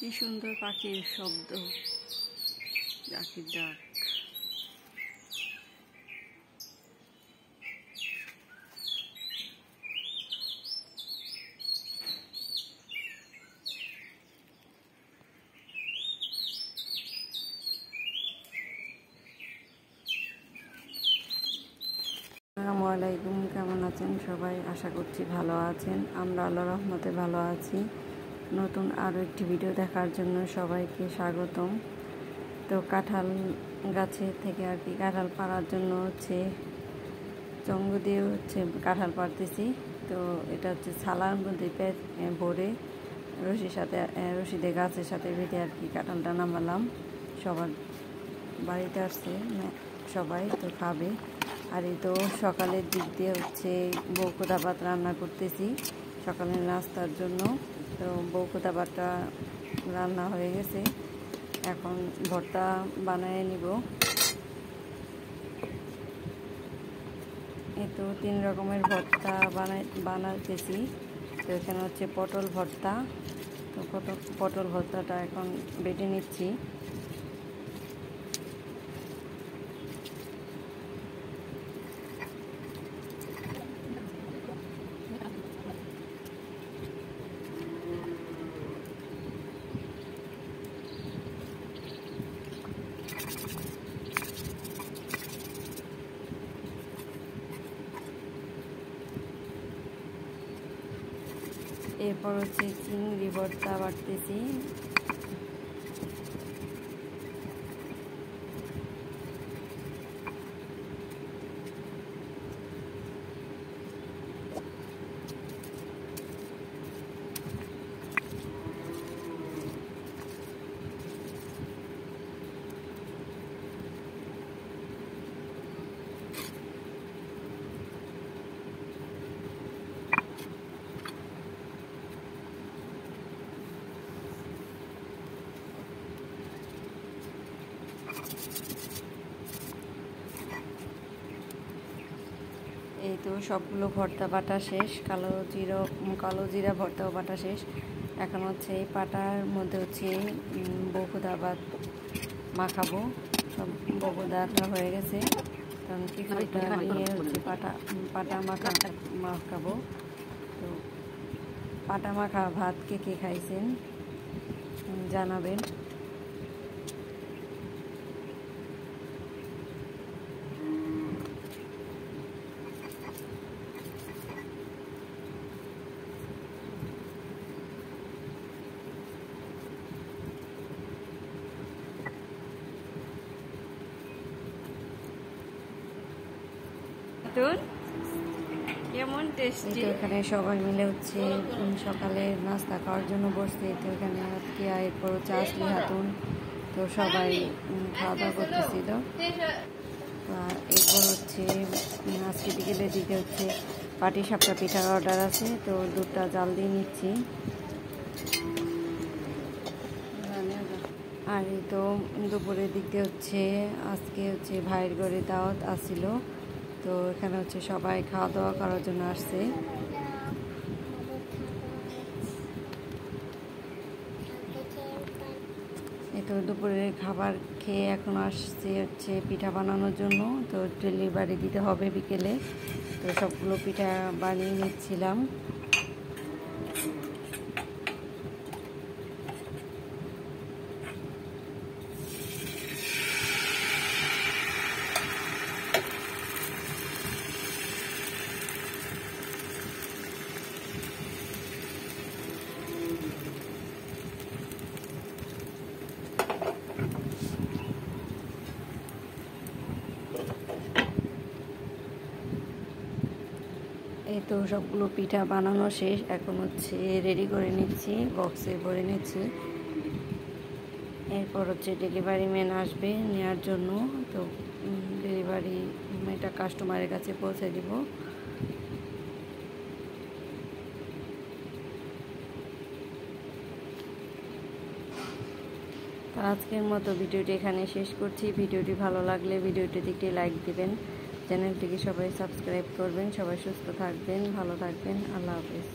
কি সুন্দর পাখির শব্দ, পাখির ডাক। আসসালামু আলাইকুম, কেমন আছেন সবাই? আশা করছি ভালো আছেন। আমরা আল্লাহর রহমতে ভালো আছি। নতুন আরও একটি ভিডিও দেখার জন্য সবাইকে স্বাগতম। তো কাঁঠাল গাছে থেকে আর কি কাঁঠাল পাড়ার জন্য চঙ্গ দিয়ে কাঁঠাল পাড়তেছি। তো এটা ছালার মধ্যে ভরে রশি দিয়ে গাছের সাথে বেঁধে আর কি কাঁঠালটা নামালাম। সবার বাড়িতে আসছে সবাই, তো খাবে। আর এই তো সকালের দিক দিয়ে বউকোদা ভাত রান্না করতেছি সকালের নাস্তার জন্য। তো বউকোদা ভাতটা রান্না হয়ে গেছে, এখন ভর্তা বানিয়ে নিব। এই তো 3 রকমের ভর্তা বানাতেছি। তো এখানে পটল ভর্তা। তো পটল ভর্তাটা এখন বেটে নিচ্ছি। এরপর চিংড়ি ভর্তা বাটতেছি। এই তো সবগুলো ভর্তা বাটা শেষ। কালো জিরা ভর্তাও বাটা শেষ। এখন এই পাটার মধ্যে বউকোদা ভাত মাখাবো। সব বউকোদাটা হয়ে গেছে, কারণ কিছুটা নিয়ে পাটা মাখাবো। তো পাটা মাখা ভাত কে খাইছেন জানাবেন। কেমন টেস্টি। এখানে সবাই মিলে সকালে নাস্তা খাওয়ার জন্য বসছে। তো এখানে এরপর আসলি হাতুন, তো সবাই খাওয়া দাওয়া করতেছিল। এরপর আজকে বিকেলের দিকে পাটিসাপটা পিঠার অর্ডার আছে, তো দুধটা জাল দিয়ে নিচ্ছি। আর এই তো দুপুরের দিকে আজকে ভাইয়ের ঘরে দাওয়াত আসছিল। তো এখানে সবাই খাওয়া দাওয়া করার জন্য আসছে। এই তো দুপুরের খাবার খেয়ে এখন আসছে পিঠা বানানোর জন্য। তো ডেলিভারি দিতে হবে বিকেলে, তো সবগুলো পিঠা বানিয়ে নিচ্ছিলাম। এই তো সবগুলো পিঠা বানানো শেষ, এখন রেডি করে নিচ্ছি, বক্সে ভরে নিচ্ছি। এরপর ডেলিভারি ম্যান আসবে নেওয়ার জন্য। তো ডেলিভারি এটা কাস্টমারের কাছে পৌঁছে দিব। তো আজকের মতো ভিডিওটি এখানে শেষ করছি। ভিডিওটি ভালো লাগলে ভিডিওটিতে একটি লাইক দিবেন, চ্যানেলটিকে সবাই সাবস্ক্রাইব করবেন। সবাই সুস্থ থাকবেন, ভালো থাকবেন। আল্লাহ হাফেজ।